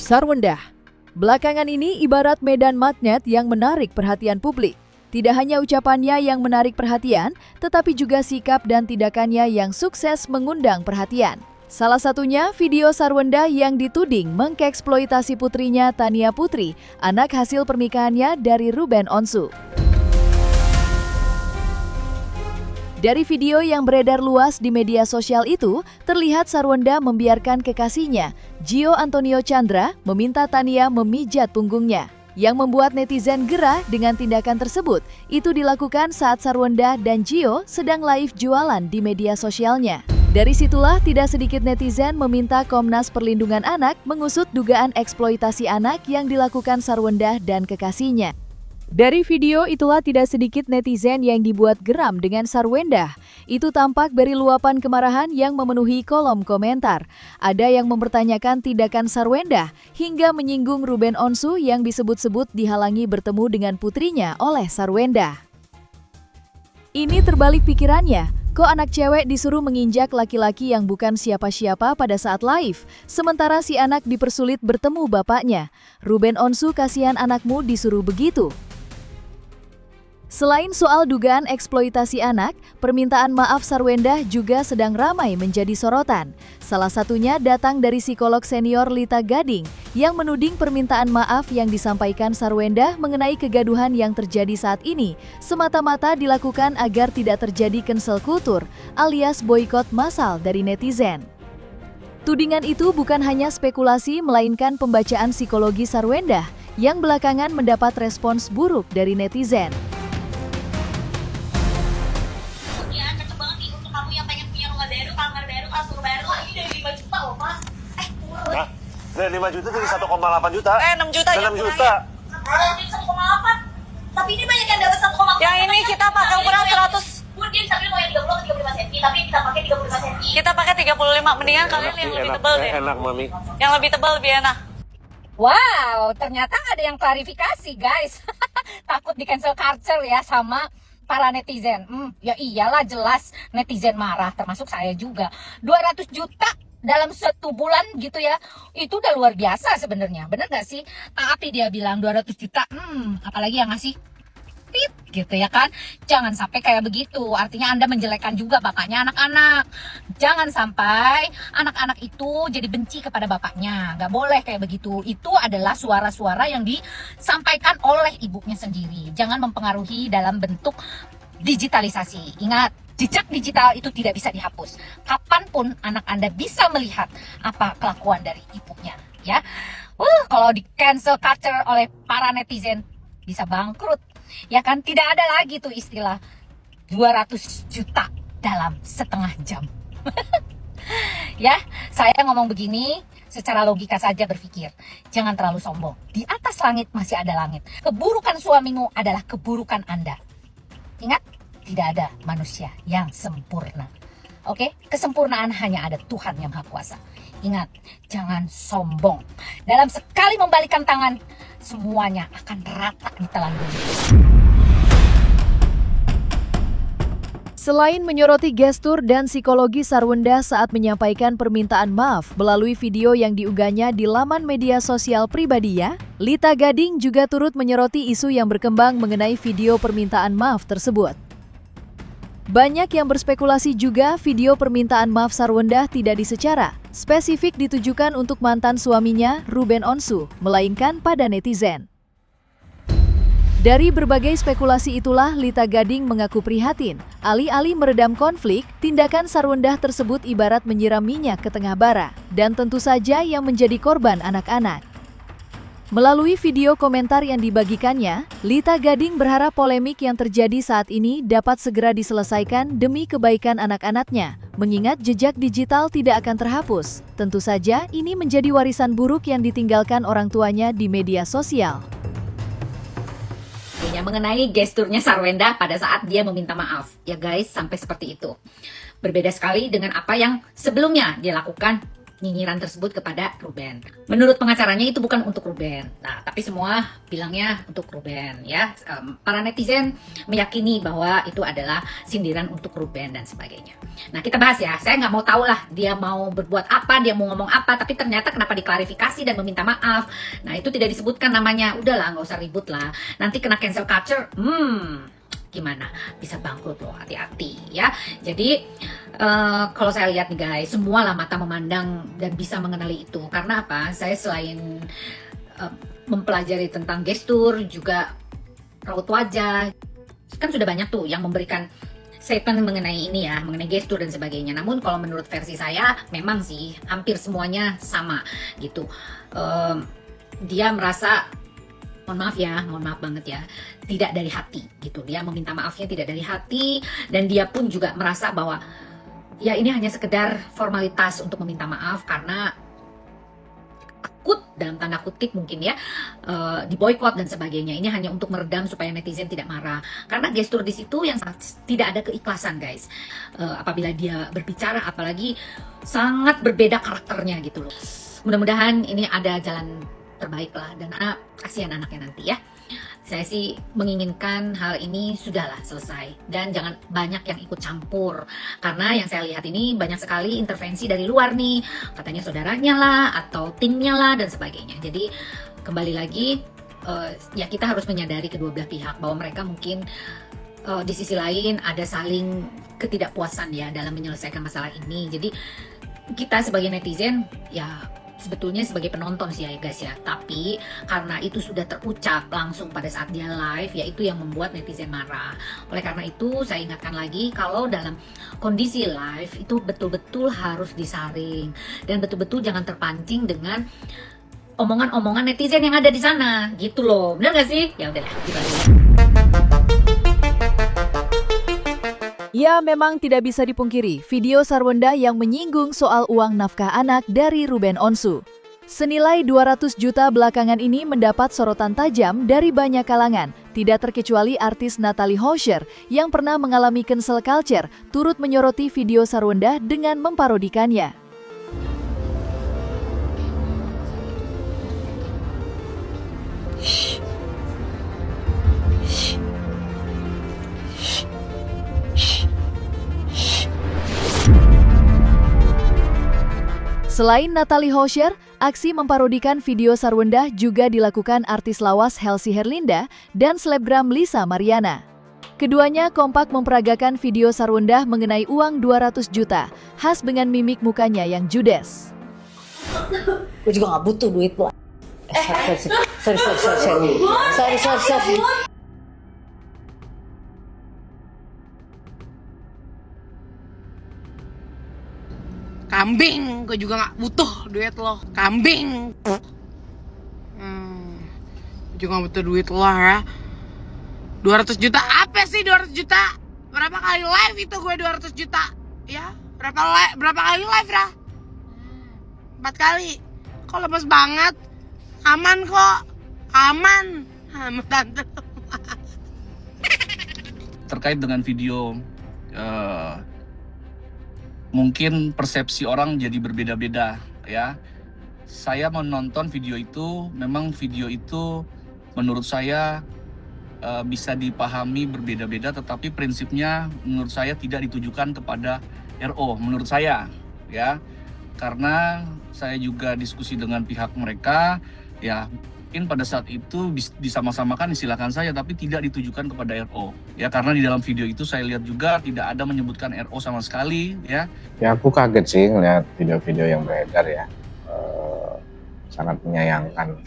Sarwendah. Belakangan ini ibarat medan magnet yang menarik perhatian publik. Tidak hanya ucapannya yang menarik perhatian, tetapi juga sikap dan tindakannya yang sukses mengundang perhatian. Salah satunya video Sarwendah yang dituding mengeksploitasi putrinya Tania Putri, anak hasil pernikahannya dari Ruben Onsu. Dari video yang beredar luas di media sosial itu, terlihat Sarwendah membiarkan kekasihnya, Gio Antonio Chandra, meminta Tania memijat punggungnya. Yang membuat netizen gerah dengan tindakan tersebut, itu dilakukan saat Sarwendah dan Gio sedang live jualan di media sosialnya. Dari situlah tidak sedikit netizen meminta Komnas Perlindungan Anak mengusut dugaan eksploitasi anak yang dilakukan Sarwendah dan kekasihnya. Dari video itulah tidak sedikit netizen yang dibuat geram dengan Sarwendah. Itu tampak beri luapan kemarahan yang memenuhi kolom komentar. Ada yang mempertanyakan tindakan Sarwendah hingga menyinggung Ruben Onsu yang disebut-sebut dihalangi bertemu dengan putrinya oleh Sarwendah. Ini terbalik pikirannya. Kok anak cewek disuruh menginjak laki-laki yang bukan siapa-siapa pada saat live, sementara si anak dipersulit bertemu bapaknya. Ruben Onsu, kasihan anakmu disuruh begitu. Selain soal dugaan eksploitasi anak, permintaan maaf Sarwendah juga sedang ramai menjadi sorotan. Salah satunya datang dari psikolog senior Lita Gading yang menuding permintaan maaf yang disampaikan Sarwendah mengenai kegaduhan yang terjadi saat ini semata-mata dilakukan agar tidak terjadi cancel culture alias boykot massal dari netizen. Tudingan itu bukan hanya spekulasi melainkan pembacaan psikologi Sarwendah yang belakangan mendapat respons buruk dari netizen. Kamar baru, kasur baru, ini dari 5 juta loh, Pak. Hah? Dari 5 juta jadi 1,8 juta? 6 juta ya. 6 juta. Ini 1,8. Tapi ini banyak yang dapat 1,8. Yang ini kita pakai ukuran 100. Mungkin sambil mau yang 30 atau 35 cm, tapi kita pakai 35 cm. Kita pakai 35. Mendingan kalian yang lebih tebal deh. Enak, Mami. Yang lebih tebal lebih enak. Wow, ternyata ada yang klarifikasi, guys. Takut di cancel culture ya sama para netizen. Ya iyalah, jelas netizen marah, termasuk saya juga. 200 juta dalam 1 bulan gitu ya, itu udah luar biasa sebenarnya, bener gak sih? Tapi dia bilang 200 juta, apalagi yang ngasih tit gitu ya kan. Jangan sampai kayak begitu, artinya Anda menjelekkan juga bapaknya anak-anak. Jangan sampai anak-anak itu jadi benci kepada bapaknya, gak boleh kayak begitu. Itu adalah suara-suara yang disampaikan oleh ibunya sendiri. Jangan mempengaruhi dalam bentuk digitalisasi. Ingat, jejak digital itu tidak bisa dihapus. Kapanpun anak Anda bisa melihat apa kelakuan dari ibunya, ya. Kalau di cancel culture oleh para netizen bisa bangkrut. Ya kan, tidak ada lagi tuh istilah 200 juta dalam setengah jam. Ya, saya ngomong begini secara logika saja berpikir. Jangan terlalu sombong. Di atas langit masih ada langit. Keburukan suamimu adalah keburukan Anda. Ingat, tidak ada manusia yang sempurna. Oke, kesempurnaan hanya ada Tuhan yang Maha Kuasa. Ingat, jangan sombong. Dalam sekali membalikkan tangan, semuanya akan rata ditelan bumi. Selain menyoroti gestur dan psikologi Sarwendah saat menyampaikan permintaan maaf melalui video yang diunggahnya di laman media sosial pribadinya, Lita Gading juga turut menyoroti isu yang berkembang mengenai video permintaan maaf tersebut. Banyak yang berspekulasi juga video permintaan maaf Sarwendah tidak disecara spesifik ditujukan untuk mantan suaminya Ruben Onsu, melainkan pada netizen. Dari berbagai spekulasi itulah Lita Gading mengaku prihatin. Alih-alih meredam konflik, tindakan Sarwendah tersebut ibarat menyiram minyak ke tengah bara, dan tentu saja yang menjadi korban anak-anak. Melalui video komentar yang dibagikannya, Lita Gading berharap polemik yang terjadi saat ini dapat segera diselesaikan demi kebaikan anak-anaknya, mengingat jejak digital tidak akan terhapus. Tentu saja ini menjadi warisan buruk yang ditinggalkan orang tuanya di media sosial. Mengenai gesturnya Sarwendah pada saat dia meminta maaf. Ya guys, sampai seperti itu. Berbeda sekali dengan apa yang sebelumnya dia lakukan nyinyiran tersebut kepada Ruben. Menurut pengacaranya itu bukan untuk Ruben. Nah, tapi semua bilangnya untuk Ruben ya. Para netizen meyakini bahwa itu adalah sindiran untuk Ruben dan sebagainya. Nah, kita bahas ya. Saya nggak mau tahu lah dia mau berbuat apa, dia mau ngomong apa, tapi ternyata kenapa diklarifikasi dan meminta maaf. Nah, itu tidak disebutkan namanya. Udahlah, nggak usah ribut lah. Nanti kena cancel culture. Gimana? Bisa bangkrut loh, hati-hati ya. Jadi kalau saya lihat nih guys, semualah mata memandang dan bisa mengenali itu. Karena apa? Saya selain mempelajari tentang gestur, juga raut wajah, kan sudah banyak tuh yang memberikan statement mengenai ini ya, mengenai gestur dan sebagainya. Namun kalau menurut versi saya, memang sih hampir semuanya sama gitu. Dia merasa, mohon maaf banget ya, tidak dari hati gitu. Dia meminta maafnya tidak dari hati, dan dia pun juga merasa bahwa ya ini hanya sekedar formalitas untuk meminta maaf karena takut, dalam tanda kutip mungkin ya, diboykot dan sebagainya. Ini hanya untuk meredam supaya netizen tidak marah. Karena gestur di situ yang tidak ada keikhlasan guys. Apabila dia berbicara, apalagi sangat berbeda karakternya gitu loh. Mudah-mudahan ini ada jalan terbaik lah, dan kasihan anaknya nanti ya. Saya sih menginginkan hal ini sudahlah selesai dan jangan banyak yang ikut campur, karena yang saya lihat ini banyak sekali intervensi dari luar nih, katanya saudaranya lah atau timnya lah dan sebagainya. Jadi kembali lagi ya kita harus menyadari kedua belah pihak bahwa mereka mungkin di sisi lain ada saling ketidakpuasan ya dalam menyelesaikan masalah ini. Jadi kita sebagai netizen ya sebetulnya sebagai penonton sih ya guys ya, tapi karena itu sudah terucap langsung pada saat dia live, ya itu yang membuat netizen marah. Oleh karena itu saya ingatkan lagi, kalau dalam kondisi live itu betul-betul harus disaring dan betul-betul jangan terpancing dengan omongan-omongan netizen yang ada di sana gitu loh. Bener gak sih? Ya udahlah, gitu aja. Ya, memang tidak bisa dipungkiri video Sarwenda yang menyinggung soal uang nafkah anak dari Ruben Onsu. Senilai 200 juta belakangan ini mendapat sorotan tajam dari banyak kalangan, tidak terkecuali artis Natalie Hozier yang pernah mengalami cancel culture, turut menyoroti video Sarwenda dengan memparodikannya. Selain Natalie Hozier, aksi memparodikan video Sarwenda juga dilakukan artis lawas Helsi Herlinda dan selebgram Lisa Mariana. Keduanya kompak memperagakan video Sarwenda mengenai uang 200 juta, khas dengan mimik mukanya yang judes. Gue juga gak butuh duit lo. Sorry. Kambing, gue juga gak butuh duit lo. Kambing. Juga gak butuh duit lo ya. 200 juta, apa sih 200 juta? Berapa kali live itu gue 200 juta? Ya, berapa kali live dah? 4 kali. Kok lemes banget? Aman kok. Aman tante. Terkait dengan video, mungkin persepsi orang jadi berbeda-beda ya. Saya menonton video itu, memang video itu menurut saya bisa dipahami berbeda-beda, tetapi prinsipnya menurut saya tidak ditujukan kepada RO, menurut saya ya. Karena saya juga diskusi dengan pihak mereka ya, mungkin pada saat itu disama-samakan silakan saja, tapi tidak ditujukan kepada RO ya, karena di dalam video itu saya lihat juga tidak ada menyebutkan RO sama sekali ya. Ya aku kaget sih ngeliat video-video yang beredar ya, sangat menyayangkan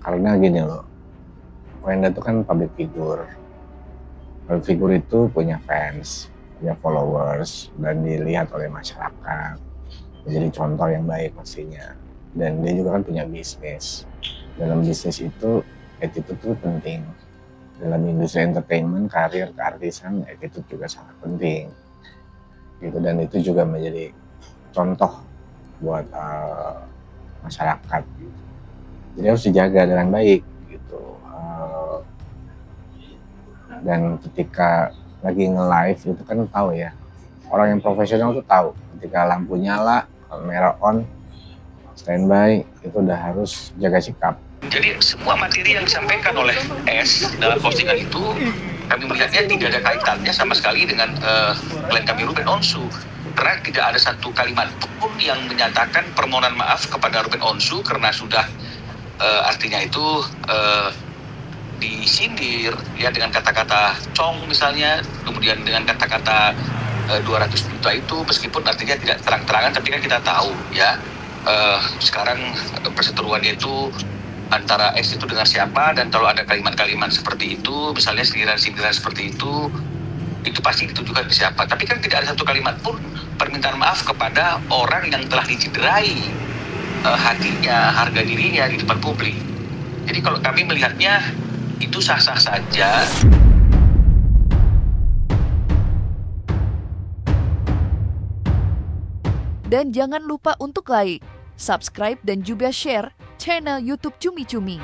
karena gini loh, Wenda itu kan public figure itu punya fans, punya followers, dan dilihat oleh masyarakat, jadi contoh yang baik mestinya. Dan dia juga kan punya bisnis. Dalam bisnis itu attitude itu penting. Dalam industri entertainment, karir keartisan, attitude juga sangat penting gitu, dan itu juga menjadi contoh buat masyarakat gitu. Jadi harus dijaga dengan baik gitu. Dan ketika lagi nge-live itu kan tahu ya, orang yang profesional tuh tahu ketika lampu nyala, kamera on, standby, itu udah harus jaga sikap. Jadi semua materi yang disampaikan oleh S dalam postingan itu kami melihatnya tidak ada kaitannya sama sekali dengan klien kami Ruben Onsu. Karena tidak ada satu kalimat pun yang menyatakan permohonan maaf kepada Ruben Onsu karena sudah artinya itu disindir ya dengan kata-kata cong misalnya, kemudian dengan kata-kata 200 juta itu meskipun artinya tidak terang-terangan, tapi kan kita tahu ya sekarang perseteruannya itu antara S itu dengan siapa, dan kalau ada kalimat-kalimat seperti itu misalnya sindiran-sindiran seperti itu pasti ditujukan ke siapa. Tapi kan tidak ada satu kalimat pun permintaan maaf kepada orang yang telah dicederai hatinya, harga dirinya di depan publik. Jadi kalau kami melihatnya itu sah-sah saja. Dan jangan lupa untuk like, subscribe dan juga share channel YouTube Cumi Cumi.